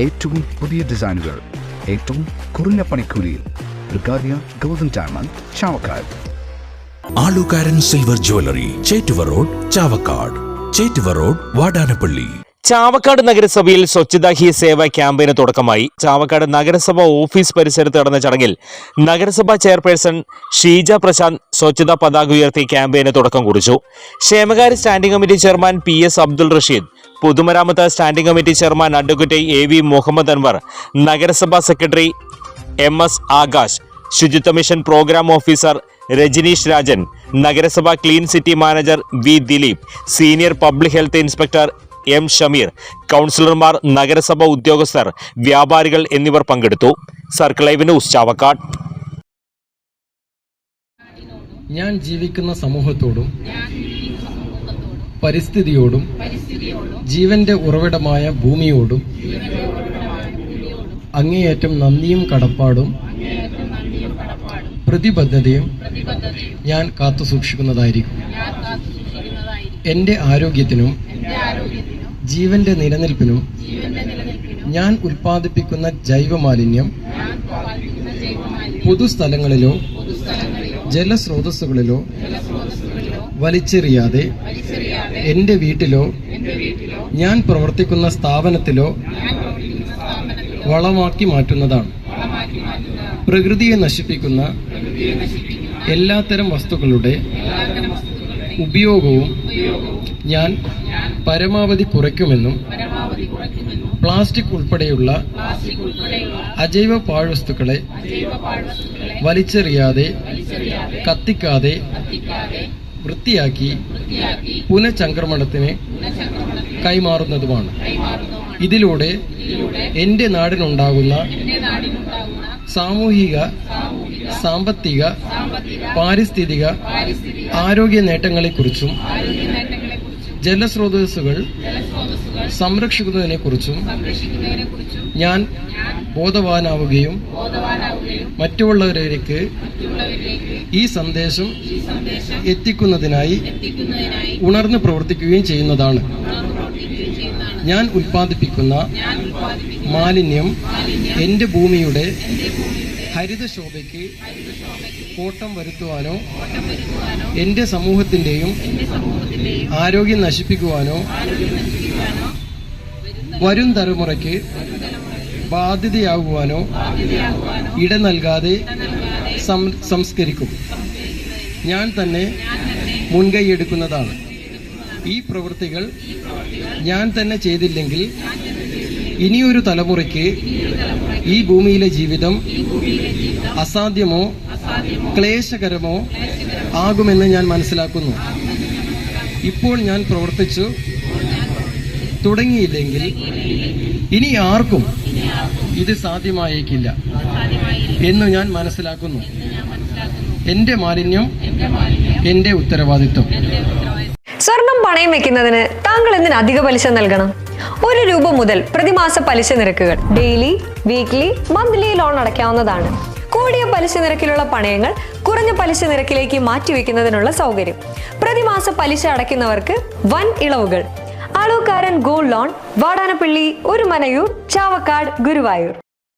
ഏറ്റവും പുതിയ ഡിസൈനുകൾ ഏറ്റവും കുറഞ്ഞ പണിക്കൂലിയിൽ. ബ്രിഗാദിയ ഗോൾഡൻ ഡയമണ്ട്, ചാവക്കാട്. ആലുകാരൻ silver jewellery, Chettuva road, Chavakkad. Chettuva road, Vadanappally. Chavakkad നഗരസഭയിൽ സ്വച്ഛതാ ഹി സേവ ക്യാമ്പയിന് തുടക്കമായി. ചാവക്കാട് നഗരസഭ ഓഫീസ് പരിസരത്ത് നടന്ന ചടങ്ങിൽ നഗരസഭാ ചെയർപേഴ്സൺ ഷീജ പ്രശാന്ത് സ്വച്ഛതാ പതാക ഉയർത്തി ക്യാമ്പയിന് തുടക്കം കുറിച്ചു. ക്ഷേമകാര്യ standing committee chairman PS Abdul Rasheed, പൊതുമരാമത്ത് standing committee chairman advocate AV Muhammad Anwar, നഗരസഭാ സെക്രട്ടറി MS ആകാശ്, ശുചിത്വ mission programme officer Rajaneesh Rajan, നഗരസഭാ clean city manager V Dileep, senior public health inspector M Shameer, കൗൺസിലർമാർ, നഗരസഭാ ഉദ്യോഗസ്ഥർ, വ്യാപാരികൾ എന്നിവർ പങ്കെടുത്തു. Circle live news, Chavakkad. ഞാൻ ജീവിക്കുന്ന സമൂഹത്തോടും പരിസ്ഥിതിയോടും ജീവന്റെ ഉറവിടമായ ഭൂമിയോടും അങ്ങേയറ്റം നന്ദിയും കടപ്പാടും പ്രതിബദ്ധതയും ഞാൻ കാത്തുസൂക്ഷിക്കുന്നതായിരിക്കും. എന്റെ ആരോഗ്യത്തിനും ജീവന്റെ നിലനിൽപ്പിനും ഞാൻ ഉൽപ്പാദിപ്പിക്കുന്ന ജൈവമാലിന്യം പൊതുസ്ഥലങ്ങളിലോ ജലസ്രോതസ്സുകളിലോ വലിച്ചെറിയാതെ എന്റെ വീട്ടിലോ ഞാൻ പ്രവർത്തിക്കുന്ന സ്ഥാപനത്തിലോ വളമാക്കി മാറ്റുന്നതാണ്. പ്രകൃതിയെ നശിപ്പിക്കുന്ന എല്ലാത്തരം വസ്തുക്കളുടെ ഉപയോഗവും ഞാൻ പരമാവധി കുറയ്ക്കുമെന്നും പ്ലാസ്റ്റിക് ഉൾപ്പെടെയുള്ള അജൈവ പാഴ്വസ്തുക്കളെ വലിച്ചെറിയാതെ കത്തിക്കാതെ വൃത്തിയാക്കി പുനഃചംക്രമണത്തിന് കൈമാറുന്നതുമാണ്. ഇതിലൂടെ എന്റെ നാടിനുണ്ടാകുന്ന സാമൂഹിക, സാമ്പത്തിക, പാരിസ്ഥിതിക, ആരോഗ്യ നേട്ടങ്ങളെക്കുറിച്ചും ജലസ്രോതസ്സുകൾ സംരക്ഷിക്കുന്നതിനെക്കുറിച്ചും ഞാൻ ബോധവാനാവുകയും മറ്റുള്ളവരിലേക്ക് ഈ സന്ദേശം എത്തിക്കുന്നതിനായി ഉണർന്ന് പ്രവർത്തിക്കുകയും ചെയ്യുന്നതാണ്. ഞാൻ ഉൽപ്പാദിപ്പിക്കുന്ന മാലിന്യം എന്റെ ഭൂമിയുടെ ഹരിതശോഭയ്ക്ക് കോട്ടം വരുത്തുവാനോ എന്റെ സമൂഹത്തിന്റെയും ആരോഗ്യം നശിപ്പിക്കുവാനോ വരും തലമുറയ്ക്ക് ബാധ്യതയാകുവാനോ ഇട നൽകാതെ സംസ്കരിക്കും. ഞാൻ തന്നെ മുൻകൈയെടുക്കുന്നതാണ്. ഈ പ്രവൃത്തികൾ ഞാൻ തന്നെ ചെയ്തില്ലെങ്കിൽ ഇനിയൊരു തലമുറയ്ക്ക് ഈ ഭൂമിയിലെ ജീവിതം അസാധ്യമോ ക്ലേശകരമോ ആകുമെന്ന് ഞാൻ മനസ്സിലാക്കുന്നു. ഇപ്പോൾ ഞാൻ പ്രവർത്തിച്ചു തുടങ്ങിയില്ലെങ്കിൽ ഇനി ആർക്കും ഇത് സാധ്യമായേക്കില്ല എന്ന് ഞാൻ മനസ്സിലാക്കുന്നു. എന്റെ മാലിന്യം എന്റെ ഉത്തരവാദിത്വം. സ്വർണം പണയം വെക്കുന്നതിന് താങ്കൾ എന്തിന് അധിക പലിശ നൽകണം? 1 രൂപ മുതൽ പ്രതിമാസ പലിശ നിരക്കുകൾ ഡെയിലി, വീക്ക്ലി, മന്ത്ലി ലോൺ അടയ്ക്കാവുന്നതാണ്. കൂടിയ പലിശ നിരക്കിലുള്ള പണയങ്ങൾ കുറഞ്ഞ പലിശ നിരക്കിലേക്ക് മാറ്റിവെക്കുന്നതിനുള്ള സൗകര്യം. പ്രതിമാസ പലിശ അടയ്ക്കുന്നവർക്ക് വൻ ഇളവുകൾ. ആലുകാരൻ ഗോൾഡ് ലോൺ, വാടാനപ്പള്ളി, ഒരുമനയൂർ, ചാവക്കാട്, ഗുരുവായൂർ.